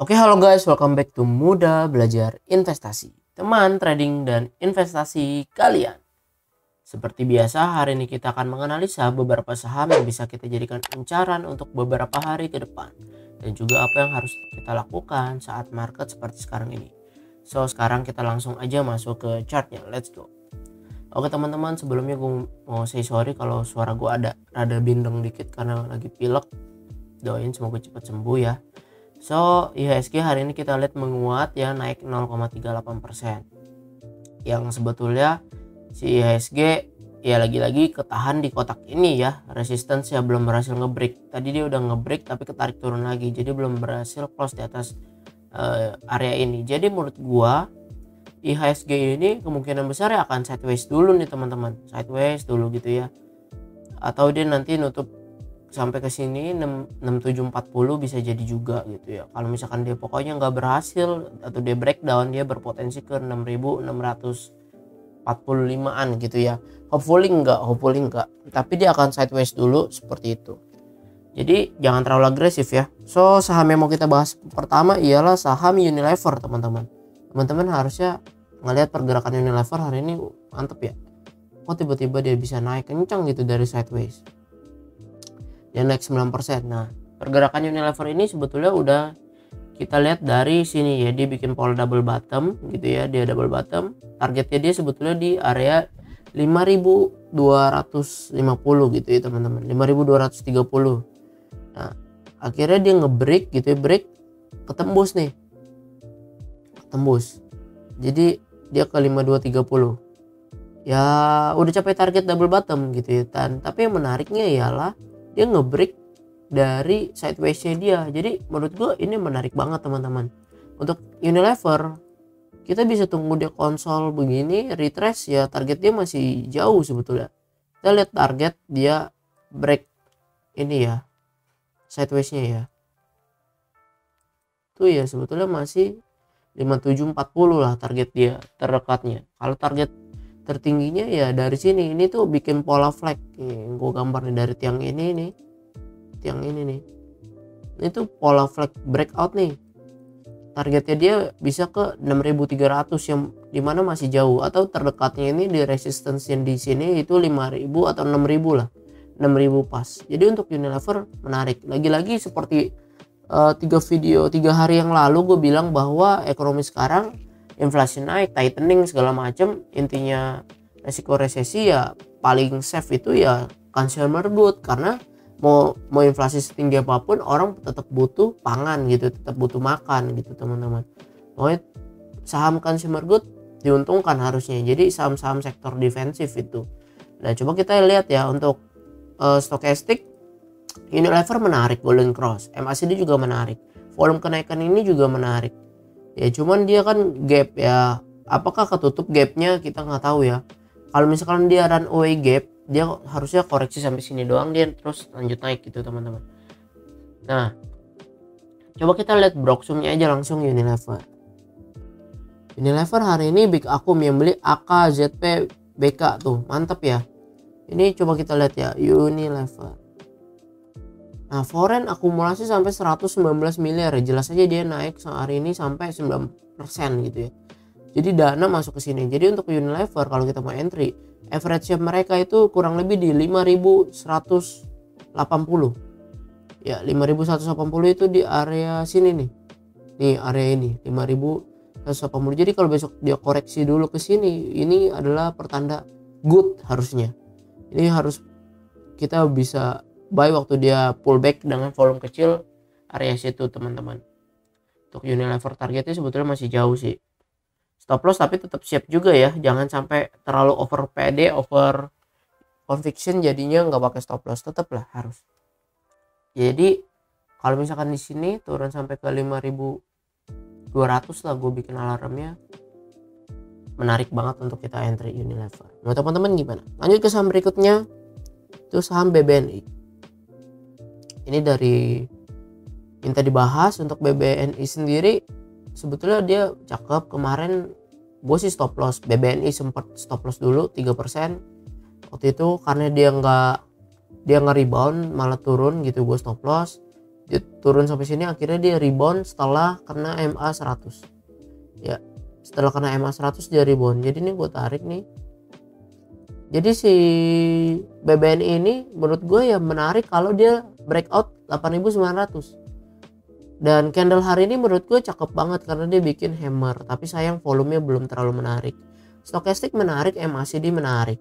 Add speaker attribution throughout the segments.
Speaker 1: Oke, halo guys, welcome back to Muda Belajar Investasi, teman trading dan investasi kalian. Seperti biasa, hari ini kita akan menganalisa beberapa saham yang bisa kita jadikan incaran untuk beberapa hari ke depan, dan juga apa yang harus kita lakukan saat market seperti sekarang ini. So, sekarang kita langsung aja masuk ke chartnya, let's go. Oke teman-teman, sebelumnya gue mau say sorry kalau suara gue ada rada bindeng dikit karena lagi pilek. Doain semoga cepat sembuh ya. So, IHSG hari ini kita lihat menguat ya, naik 0,38%. Yang sebetulnya si IHSG ya lagi-lagi ketahan di kotak ini ya, resistance ya belum berhasil ngebreak. Tadi dia udah ngebreak tapi ketarik turun lagi, jadi belum berhasil close di atas area ini. Jadi menurut gua IHSG ini kemungkinan besar ya akan sideways dulu nih teman-teman, sideways dulu gitu ya, atau dia nanti nutup sampai ke sini 6740 bisa jadi juga gitu ya. Kalau misalkan dia pokoknya nggak berhasil atau dia breakdown, dia berpotensi ke 6645-an gitu ya. Hopefully enggak, tapi dia akan sideways dulu seperti itu. Jadi jangan terlalu agresif ya. So, saham yang mau kita bahas pertama ialah saham Unilever teman-teman. Teman-teman harusnya ngelihat pergerakan Unilever hari ini mantep ya. Kok tiba-tiba dia bisa naik kencang gitu dari sideways. Dia naik 9%. Nah, pergerakan Unilever ini sebetulnya udah kita lihat dari sini ya, dia bikin pola double bottom gitu ya, dia double bottom. Targetnya dia sebetulnya di area 5250 gitu ya teman-teman, 5230. Nah, akhirnya dia ngebreak gitu ya, break ketembus nih. Ketembus. Jadi dia ke 5230. Ya, udah capai target double bottom gitu ya. Tapi yang menariknya ialah dia ngebreak dari sideways-nya dia. Jadi menurut gue ini menarik banget teman-teman. Untuk Unilever kita bisa tunggu dia konsol begini, retrace ya, target dia masih jauh sebetulnya. Kita lihat target dia break ini ya, sideways-nya ya. Tuh ya, sebetulnya masih 5740 lah target dia terdekatnya. Kalau target tertingginya ya dari sini, ini tuh bikin pola flag nih, gue gambar nih dari tiang ini nih, ini tuh pola flag breakout nih. Targetnya dia bisa ke 6300 yang dimana masih jauh, atau terdekatnya ini di resistance yang di sini itu 5000 atau 6000 lah, 6000 pas. Jadi untuk Unilever menarik. Lagi-lagi seperti 3 hari yang lalu gue bilang bahwa ekonomi sekarang inflasi naik, tightening segala macam, intinya resiko resesi ya paling safe itu ya consumer good, karena mau inflasi setinggi apapun orang tetap butuh pangan gitu, tetap butuh makan gitu teman-teman. Pokoknya saham consumer good diuntungkan harusnya, jadi saham-saham sektor defensif itu. Nah, coba kita lihat ya untuk stokastik, Unilever menarik, golden cross, MACD juga menarik, volume kenaikan ini juga menarik. Ya cuman dia kan gap ya, apakah ketutup gapnya kita nggak tahu ya. Kalau misalkan dia run away gap, dia harusnya koreksi sampai sini doang, dia terus lanjut naik gitu teman-teman. Nah, coba kita lihat broksumnya aja langsung Unilever. Unilever hari ini big akum yang beli AKZP BK tuh, mantap ya. Ini coba kita lihat ya Unilever. Nah, foreign akumulasi sampai 119 miliar ya. Jelas aja dia naik hari ini sampai 9% gitu ya. Jadi dana masuk ke sini. Jadi untuk Unilever kalau kita mau entry, average mereka itu kurang lebih di 5180. Ya, 5180 itu di area sini nih. Nih area ini 5180. Jadi kalau besok dia koreksi dulu ke sini, ini adalah pertanda good harusnya. Ini harus kita bisa buy waktu dia pullback dengan volume kecil area situ teman-teman. Untuk Unilever targetnya sebetulnya masih jauh sih. Stop loss tapi tetap siap juga ya, jangan sampai terlalu over PD, over conviction jadinya nggak pakai stop loss, tetap lah harus. Jadi kalau misalkan di sini turun sampai ke 5200 lah, gue bikin alarmnya. Menarik banget untuk kita entry Unilever. Nah teman-teman gimana? Lanjut ke saham berikutnya, itu saham BBNI. Ini dari minta dibahas. Untuk BBNI sendiri sebetulnya dia cakep. Kemarin gue sih stop loss BBNI, sempat stop loss dulu 3% waktu itu karena dia nggak rebound malah turun gitu, gue stop loss. dia turun sampai sini, akhirnya dia rebound setelah kena MA 100 ya. Setelah kena MA 100 dia rebound. Jadi ini gue tarik nih. Jadi si BBNI ini menurut gue ya menarik kalau dia breakout 8.900. Dan candle hari ini menurut gue cakep banget karena dia bikin hammer, tapi sayang volumenya belum terlalu menarik. Stochastic menarik, MACD menarik,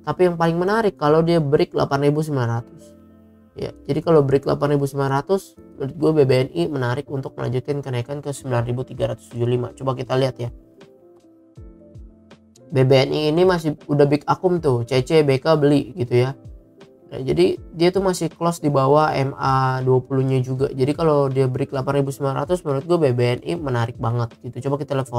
Speaker 1: tapi yang paling menarik kalau dia break 8.900 ya. Jadi kalau break 8.900 menurut gue BBNI menarik untuk melanjutkan kenaikan ke 9.375. Coba kita lihat ya, BBNI ini masih udah big akum tuh, CC BK beli gitu ya. Nah, jadi dia tuh masih close di bawah MA20 nya juga. Jadi kalau dia break 8.900 menurut gue BBNI menarik banget gitu. Coba kita lihat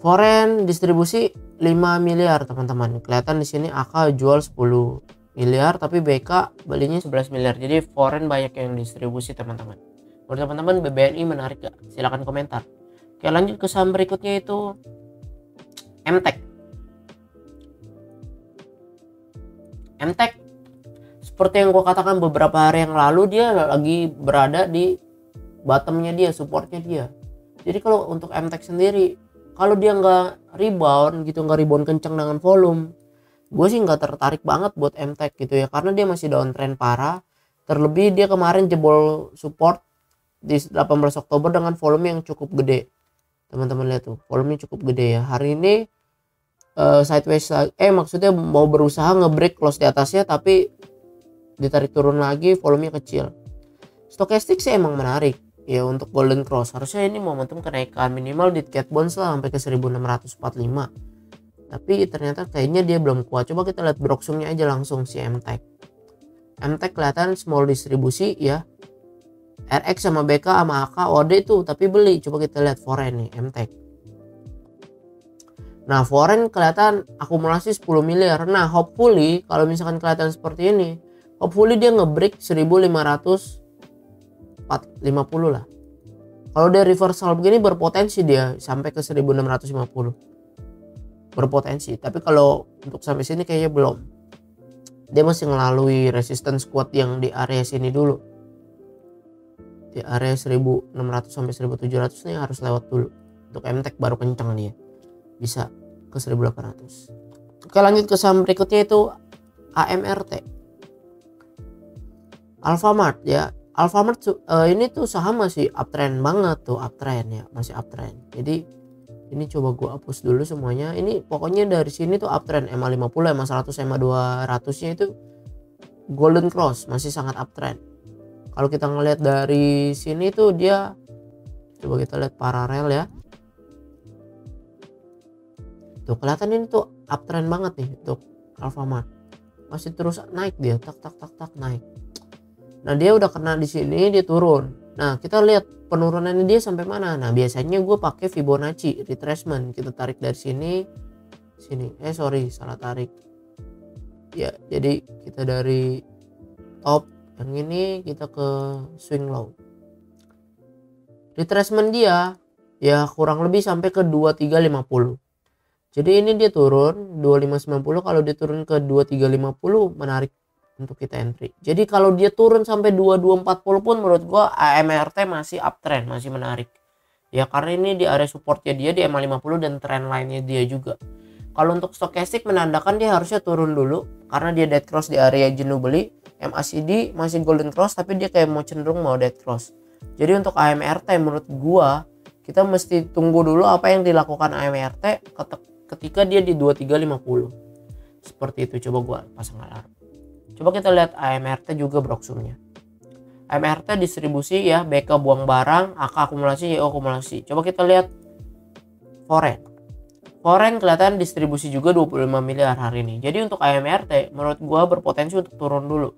Speaker 1: foreign distribusi 5 miliar teman-teman. Kelihatan di sini AK jual 10 miliar tapi BK belinya 11 miliar. Jadi foreign banyak yang distribusi teman-teman. Menurut teman-teman BBNI menarik gak? Silahkan komentar. Oke, lanjut ke saham berikutnya itu MTech. MTech seperti yang gue katakan beberapa hari yang lalu, dia lagi berada di bottomnya dia, supportnya dia. Jadi kalau untuk MTech sendiri, kalau dia nggak rebound gitu, nggak rebound kencang dengan volume, gue sih nggak tertarik banget buat MTech gitu ya, karena dia masih downtrend parah. Terlebih dia kemarin jebol support di 18 Oktober dengan volume yang cukup gede. Teman-teman lihat tuh, volumenya cukup gede ya. Hari ini sideways maksudnya mau berusaha ngebreak close di atasnya tapi ditarik turun lagi, volumenya kecil. Stochastic sih emang menarik ya untuk golden cross. Harusnya ini momentum kenaikan minimal di cat bonds lah sampai ke 1645. Tapi ternyata kayaknya dia belum kuat. Coba kita lihat broksumnya aja langsung si MTech. MTech kelihatan small distribusi ya. RX sama BK sama AK OD tuh tapi beli. Coba kita lihat foreign nih MTech. Nah, foreign kelihatan akumulasi 10 miliar. Nah, hopefully kalau misalkan kelihatan seperti ini, hopefully dia ngebreak 1550 lah. Kalau dia reversal begini berpotensi dia sampai ke 1650. Berpotensi. Tapi kalau untuk sampai sini kayaknya belum. Dia masih melalui resistance kuat yang di area sini dulu. Di area 1600 sampai 1700 nih harus lewat dulu. Untuk MTech baru kencang dia. Bisa ke 1800. Oke, lanjut ke saham berikutnya itu AMRT. Alfamart ya. Alfamart ini tuh saham masih uptrend banget tuh, uptrend ya, masih uptrend. Jadi ini coba gua hapus dulu semuanya. Ini pokoknya dari sini tuh uptrend, MA50, MA100, MA200 nya itu golden cross, masih sangat uptrend. Kalau kita ngelihat dari sini tuh dia, coba kita lihat paralel ya. Tuh kelihatan ini tuh uptrend banget nih untuk Alfamart. Masih terus naik dia, tak naik. Nah, dia udah kena di sini, dia turun. Nah, kita lihat penurunannya dia sampai mana. Nah, biasanya gue pakai Fibonacci retracement. Kita tarik dari sini, salah tarik. Ya, jadi kita dari top yang ini kita ke swing low. Retracement dia ya kurang lebih sampai ke 2350. Jadi ini dia turun 2590, kalau dia turun ke 2350 menarik untuk kita entry. Jadi kalau dia turun sampai 2240 pun menurut gua AMRT masih uptrend, masih menarik. Ya karena ini di area supportnya dia di MA50 dan trend lainnya dia juga. Kalau untuk stochastic menandakan dia harusnya turun dulu karena dia dead cross di area jenuh beli. MACD masih golden cross tapi dia kayak mau cenderung mau dead cross. Jadi untuk AMRT menurut gua kita mesti tunggu dulu apa yang dilakukan AMRT ketika dia di 2350. Seperti itu. Coba gua pasang alarm. Coba kita lihat AMRT juga broksumnya. AMRT distribusi ya, BK buang barang, AK akumulasi, YO akumulasi. Coba kita lihat foreign kelihatan distribusi juga 25 miliar hari ini. Jadi untuk AMRT menurut gua berpotensi untuk turun dulu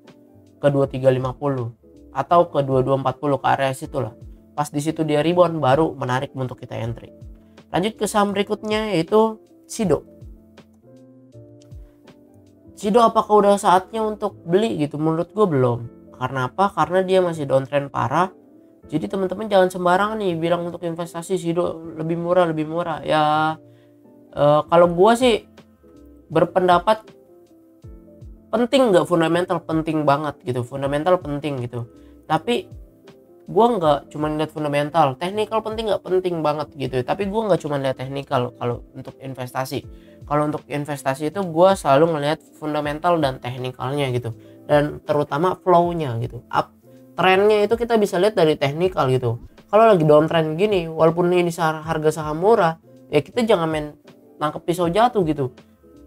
Speaker 1: ke 2350 atau ke 2240, ke area situ lah. Pas di situ dia rebound baru menarik untuk kita entry. Lanjut ke saham berikutnya yaitu Sido. Apakah udah saatnya untuk beli gitu? Menurut gue belum. Karena apa? Karena dia masih downtrend parah. Jadi teman-teman jangan sembarangan nih bilang untuk investasi Sido lebih murah. Ya kalau gue sih berpendapat penting nggak fundamental? Penting banget gitu, fundamental penting gitu. Tapi gue nggak cuma lihat fundamental, technical penting nggak? Penting banget gitu. Tapi gue nggak cuma lihat technical kalau untuk investasi. Kalau untuk investasi itu gue selalu ngelihat fundamental dan technicalnya gitu, dan terutama flow-nya gitu. Trennya itu kita bisa lihat dari technical gitu. Kalau lagi downtrend gini, walaupun ini harga saham murah, ya kita jangan main nangkep pisau jatuh gitu.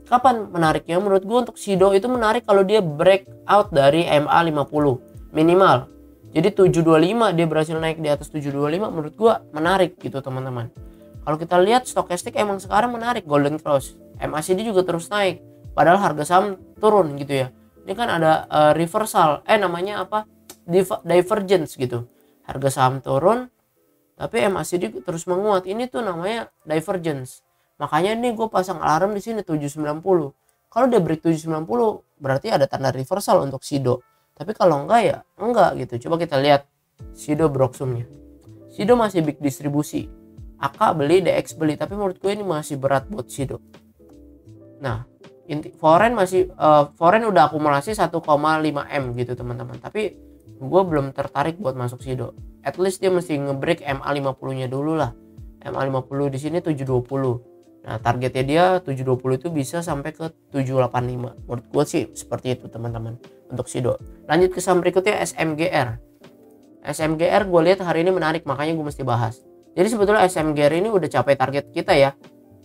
Speaker 1: Kapan menariknya? Menurut gue untuk Sido itu menarik kalau dia break out dari MA50 minimal. Jadi 725 dia berhasil naik di atas 725, menurut gua menarik gitu teman-teman. Kalau kita lihat stokastik emang sekarang menarik, golden cross. MACD juga terus naik padahal harga saham turun gitu ya. Ini kan ada reversal, namanya apa? Divergence gitu. Harga saham turun tapi MACD terus menguat. Ini tuh namanya divergence. Makanya nih gue pasang alarm di sini 790. Kalau dia break 790 berarti ada tanda reversal untuk Sido. Tapi kalau enggak ya enggak gitu. Coba kita lihat Sido Broksumnya. Sido masih big distribusi. AK beli, DX beli. Tapi menurut gue ini masih berat buat Sido. Nah, foreign masih foreign udah akumulasi 1,5 M gitu teman-teman. Tapi gue belum tertarik buat masuk Sido. At least dia mesti ngebreak MA50-nya dulu lah. MA50 di sini 720. Nah, targetnya dia 720 itu bisa sampai ke 785. Menurut gue sih seperti itu teman-teman untuk Sido. Lanjut ke saham berikutnya SMGR. SMGR gue lihat hari ini menarik, makanya gue mesti bahas. Jadi sebetulnya SMGR ini udah capai target kita ya.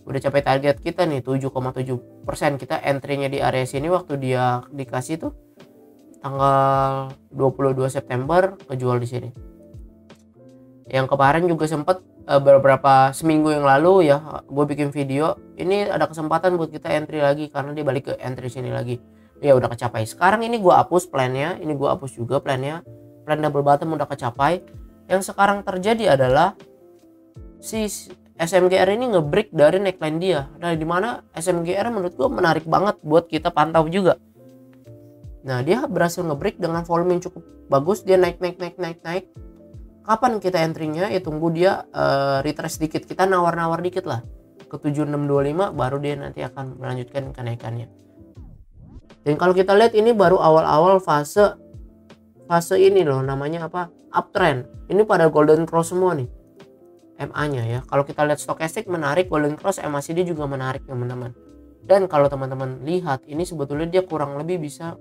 Speaker 1: Udah capai target kita nih 7,7%. Kita entry-nya di area sini waktu dia dikasih tuh tanggal 22 September kejual di sini. Yang kemarin juga sempat beberapa seminggu yang lalu ya gue bikin video ini ada kesempatan buat kita entry lagi karena dia balik ke entry sini lagi. Ya udah kecapai. Sekarang ini gue hapus plannya, ini gue hapus juga plannya. Plan double bottom udah kecapai. Yang sekarang terjadi adalah si SMGR ini ngebreak dari neckline dia. Nah, di mana SMGR menurut gue menarik banget buat kita pantau juga. Nah, dia berhasil ngebreak dengan volume yang cukup bagus, dia naik. Kapan kita entry-nya? Ya tunggu dia retrace dikit, kita nawar-nawar dikit lah ke 7625 baru dia nanti akan melanjutkan kenaikannya. Dan kalau kita lihat ini baru awal-awal fase ini loh, namanya apa? Uptrend. Ini pada golden cross semua nih. MA-nya ya. Kalau kita lihat stokastik menarik, golden cross, MACD juga menarik teman-teman. Dan kalau teman-teman lihat ini sebetulnya dia kurang lebih bisa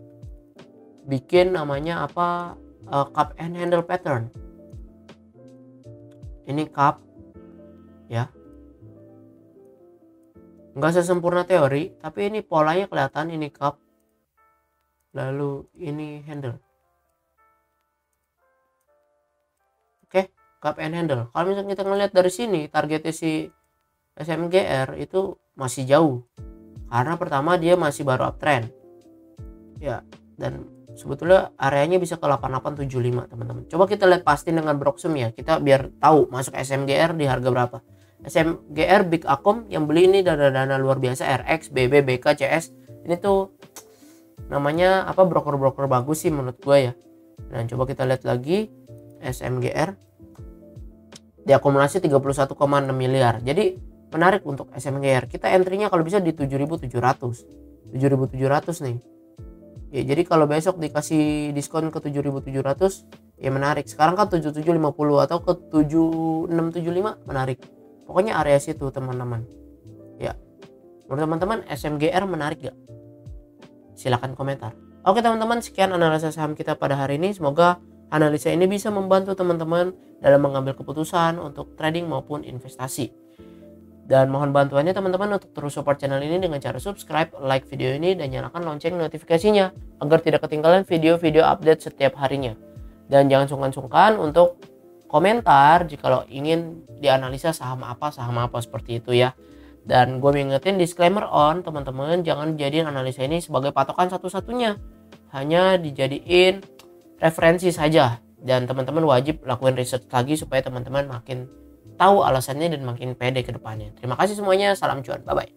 Speaker 1: bikin namanya apa? Cup and handle pattern. Ini cup ya, nggak sesempurna teori tapi ini polanya kelihatan. Ini cup lalu ini handle. Oke, cup and handle. Kalau misalnya kita ngelihat dari sini targetnya si SMGR itu masih jauh karena pertama dia masih baru uptrend ya, dan sebetulnya areanya bisa ke 8875 teman-teman. Coba kita lihat pasti dengan Broksum ya, kita biar tahu masuk SMGR di harga berapa. SMGR Big Akom yang beli ini dana luar biasa, RX, BB, BK, CS. Ini tuh namanya apa, broker-broker bagus sih menurut gue ya. Nah, coba kita lihat lagi SMGR diakumulasi 31,6 miliar. Jadi menarik untuk SMGR. Kita entry-nya kalau bisa di 7.700 nih. Ya, jadi kalau besok dikasih diskon ke 7.700 ya menarik. Sekarang kan 7750 atau ke 7675 menarik. Pokoknya area situ teman-teman. Ya. Menurut teman-teman SMGR menarik gak? Silahkan komentar. Oke teman-teman, sekian analisa saham kita pada hari ini. Semoga analisa ini bisa membantu teman-teman dalam mengambil keputusan untuk trading maupun investasi. Dan mohon bantuannya teman-teman untuk terus support channel ini dengan cara subscribe, like video ini, dan nyalakan lonceng notifikasinya agar tidak ketinggalan video-video update setiap harinya. Dan jangan sungkan-sungkan untuk komentar jika ingin dianalisa saham apa seperti itu ya. Dan gue mengingetin disclaimer on teman-teman, jangan jadiin analisa ini sebagai patokan satu-satunya, hanya dijadiin referensi saja. Dan teman-teman wajib lakuin research lagi supaya teman-teman makin tahu alasannya dan makin pede ke depannya. Terima kasih semuanya, salam cuan, bye bye.